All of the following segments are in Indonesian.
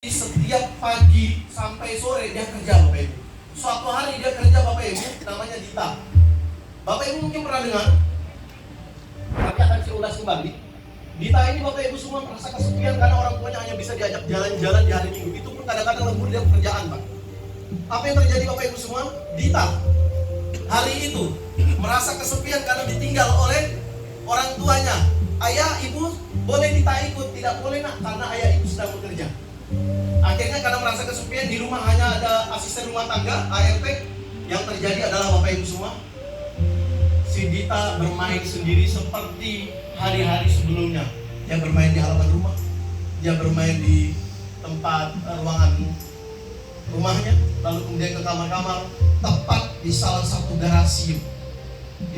Setiap pagi sampai sore dia kerja Bapak Ibu. Suatu hari dia kerja Bapak Ibu, namanya Dita. Bapak Ibu mungkin pernah dengar, tapi akan saya ulas kembali. Dita ini Bapak Ibu semua merasa kesepian karena orang tuanya hanya bisa diajak jalan-jalan di hari Minggu. Itu pun kadang-kadang lembur dia pekerjaan Pak. Apa yang terjadi Bapak Ibu semua? Dita hari itu merasa kesepian karena ditinggal oleh orang tuanya. Ayah, ibu boleh Dita ikut? Tidak boleh nak, karena ayah ibu sedang bekerja. Akhirnya karena merasa kesepian, di rumah hanya ada asisten rumah tangga, ART. Yang terjadi adalah Bapak Ibu semua, si Dita bermain sendiri seperti hari-hari sebelumnya. Dia bermain di halaman rumah, dia bermain di tempat ruangan rumahnya, lalu kemudian ke kamar-kamar, tepat di salah satu garasi.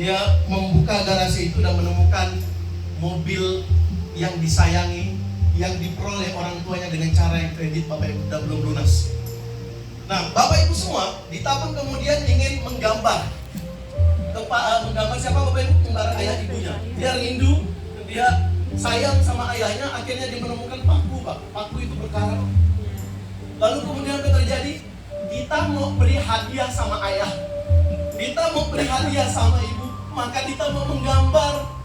Dia membuka garasi itu dan menemukan mobil yang disayangi, yang diperoleh orang tuanya dengan cara yang kredit Bapak Ibu dan belum lunas. Nah, Bapak Ibu semua, Dita pun kemudian ingin menggambar siapa Bapak Ibu? Menggambar ayah ibunya. Dia rindu, dia sayang sama ayahnya. Akhirnya dia menemukan paku Pak. Paku itu berkarat. Lalu kemudian apa terjadi? Dita mau beri hadiah sama ayah, Dita mau beri hadiah sama ibu. Maka Dita mau menggambar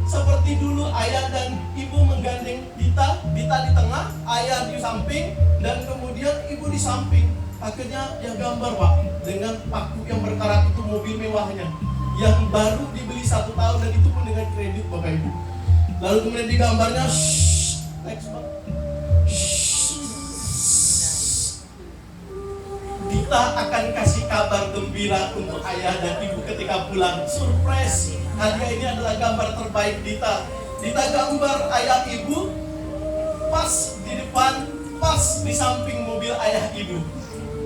seperti dulu ayah dan ibu menggandeng Dita, Dita di tengah, ayah di samping, dan kemudian ibu di samping. Akhirnya dia gambar Pak, dengan paku yang berkarat itu, mobil mewahnya yang baru dibeli 1 tahun, dan itu pun dengan kredit Bapak Ibu. Lalu kemudian digambarnya, next Pak. Dita akan kasih kabar gembira untuk ayah dan ibu ketika pulang. Surprise, hadiah ini adalah gambar terbaik Dita. Dita gambar ayah ibu pas di depan, pas di samping mobil ayah ibu.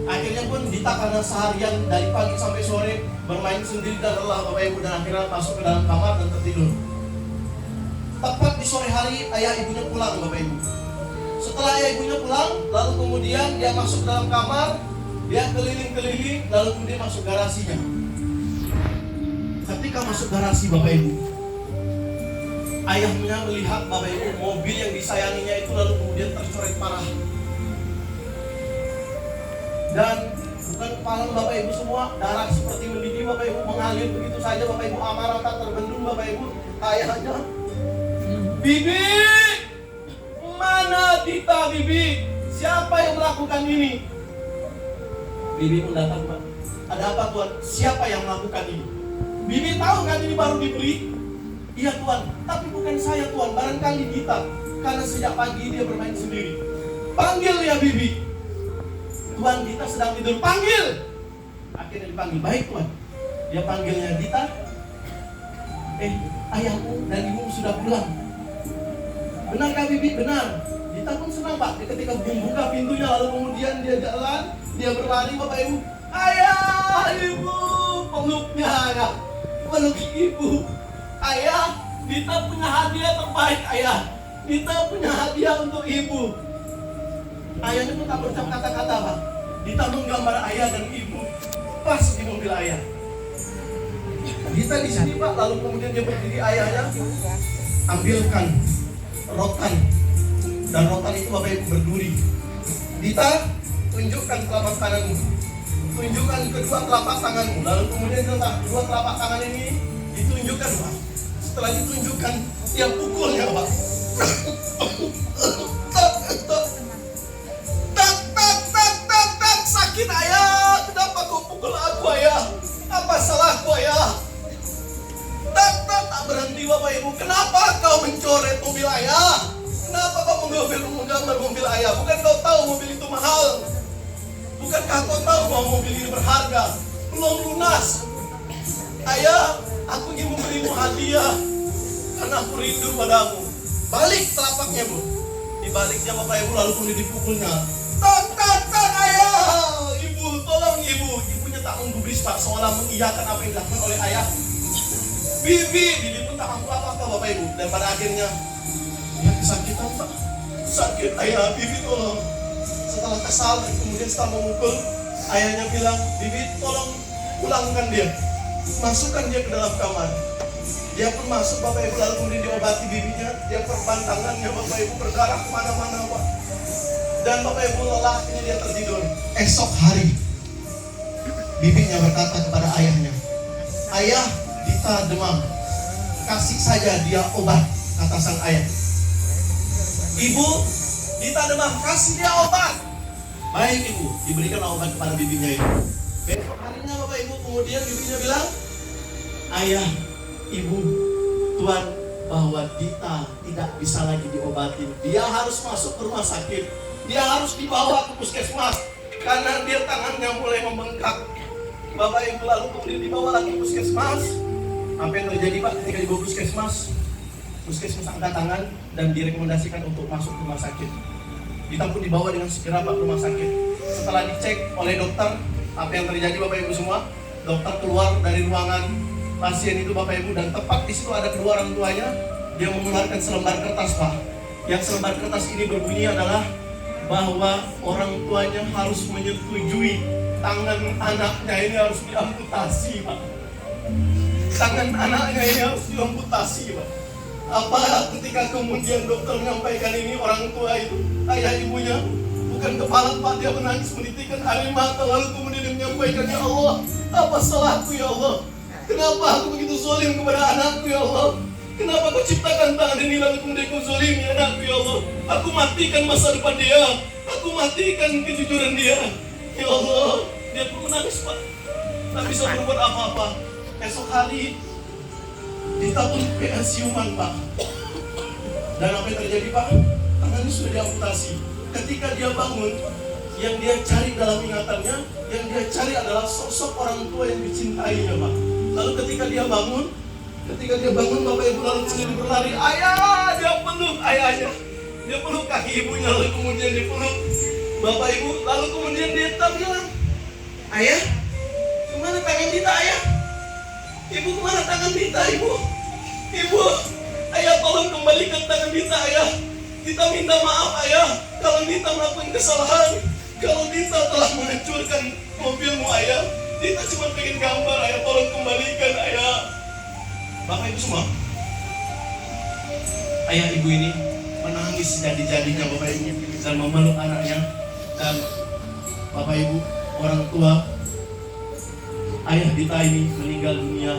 Akhirnya pun Dita karena seharian dari pagi sampai sore bermain sendiri dan lelah Bapak Ibu, dan akhirnya masuk ke dalam kamar dan tertidur. Tepat di sore hari ayah ibunya pulang Bapak Ibu. Setelah ayah ibunya pulang, lalu kemudian dia masuk ke dalam kamar, dia keliling-keliling, lalu kemudian masuk garasinya. Ketika masuk garasi Bapak Ibu, ayahnya melihat Bapak Ibu mobil yang disayanginya itu lalu kemudian tercoret parah. Dan bukan kepala Bapak Ibu semua, darah seperti mendidih Bapak Ibu, mengalir begitu saja Bapak Ibu, amarah tak terbendung Bapak Ibu. Ayahnya, Bibi, mana Dita Bibi? Siapa yang melakukan ini? Bibi pun datang Pak. Ada apa Tuan? Siapa yang melakukan ini? Bibi tahu kan ini baru dibeli? Iya Tuan, tapi bukan saya Tuan, barangkali Dita. Karena sejak pagi dia bermain sendiri. Panggil ya Bibi. Tuan, Dita sedang tidur. Panggil. Akhirnya dipanggil. Baik Tuan. Dia panggilnya, Dita. Ayahmu dan ibumu sudah pulang. Benarkah Bibi? Benar. Dita pun senang Pak. Ketika membuka pintunya lalu kemudian dia jalan, dia berlari Bapak Ibu. Ayah, ibu, peluknya ayah, peluk ibu. Ayah, Dita punya hadiah terbaik ayah. Dita punya hadiah untuk ibu. Ayahnya pun tak berucap kata-kata Pak. Dita menggambar ayah dan ibu pas di mobil ayah. Dita di sini Pak, lalu kemudian dia berdiri, ayahnya ambilkan rotan, dan rotan itu Bapak Ibu berduri. Dita, tunjukkan telapak tanganmu, tunjukkan kedua telapak tanganmu, lalu kemudian kedua telapak tangan ini ditunjukkan Pak. Setelah ditunjukkan, dia pukulnya Pak. Sakit ayah, kenapa kau pukul aku ayah? Apa salahku ayah? Tak berhenti Bapak Ibu. Kenapa kau mencoret mobil ayah? Kenapa kau menggambar mobil ayah? Bukan kau tahu mobil itu mahal? Bukankah kau tahu bahwa mobil ini berharga? Belum lunas. Ayah, aku ingin memberimu hadiah karena aku rindu padamu. Balik telapaknya Bu. Dibaliknya Bapak Ibu, lalu kemudian dipukulnya. Tak ayah, ibu, tolong ibu. Ibunya tak menggubris Pak, seolah mengiyakan apa yang dilakukan oleh ayah. Bibi pun tak mampu apa-apa Bapak Ibu. Dan pada akhirnya dia kesakitan Pak. Sakit ayah, Bibi tolong. Setelah kesal dan kemudian setelah memukul, ayahnya bilang, Bibi tolong pulangkan dia, masukkan dia ke dalam kamar. Dia pun masuk Bapak Ibu, lalu kemudian diobati bibinya. Dia perban tangannya Bapak Ibu, berdarah kemana-mana Pak. Dan Bapak Ibu lelah, ini dia tertidur. Esok hari bibinya berkata kepada ayahnya, "Ayah, Dita demam, kasih saja dia obat," kata sang ayah. "Ibu, Dita demam, kasih dia obat." Baik ibu, diberikan obat kepada bibinya itu. Besok harinya Bapak Ibu, kemudian bibinya bilang, "Ayah, ibu, Tuhan, bahwa Dita tidak bisa lagi diobatin. Dia harus masuk ke rumah sakit. Dia harus dibawa ke puskesmas karena dia tangannya mulai membengkak." Bapak Ibu, lalu kemudian dibawa lagi ke puskesmas. Apa yang terjadi Pak ketika dibawa puskesmas? Puskesmas angkat tangan dan direkomendasikan untuk masuk ke rumah sakit. Dita pun dibawa dengan segera Pak ke rumah sakit. Setelah dicek oleh dokter, apa yang terjadi Bapak Ibu semua? Dokter keluar dari ruangan pasien itu Bapak Ibu, dan tepat di situ ada kedua orang tuanya. Dia mengeluarkan selembar kertas Pak. Yang selembar kertas ini berbunyi adalah bahwa orang tuanya harus menyetujui tangan anaknya ini harus diamputasi Pak. Tangan anaknya ini harus diamputasi Pak. Apa ketika kemudian dokter menyampaikan ini, orang tua itu, ayah ibunya, bukan kepala Pak, dia menangis menitikkan air mata, lalu kemudian dia menyampaikan, "Ya Allah, apa salahku ya Allah? Kenapa aku begitu zalim kepada anakku ya Allah? Kenapa kau ciptakan tangan ini lalu kemudian kau zalimi anakku ya Allah? Aku matikan masa depan dia, aku matikan kejujuran dia. Ya Allah." Dia pun menangis Pak, tak bisa berbuat apa-apa. Esok hari Dita pun pensiuman Pak. Dan apa yang terjadi Pak? Tangannya sudah diamputasi. Ketika dia bangun, yang dia cari dalam ingatannya, yang dia cari adalah sosok orang tua yang dicintainya Pak. Lalu ketika dia bangun Bapak Ibu, lalu kemudian berlari, ayah, dia peluk ayahnya, dia peluk kaki ibunya, lalu kemudian dia peluk Bapak Ibu, lalu kemudian dia bilang, "Ayah, kemana tangan Dita ayah? Ibu, kemana tangan Dita ibu? Ibu, ayah tolong kembalikan tangan Dita ayah. Dita minta maaf ayah kalau Dita melakukan kesalahan, kalau Dita telah menghancurkan mobilmu ayah. Dita cuma pengen gambar ayah, tolong kembalikan ayah." Bapak Ibu semua, ayah ibu ini menangis jadi-jadinya Bapak Ibu, dan memeluk anaknya. Dan Bapak Ibu, orang tua ayah Dita ini meninggal dunia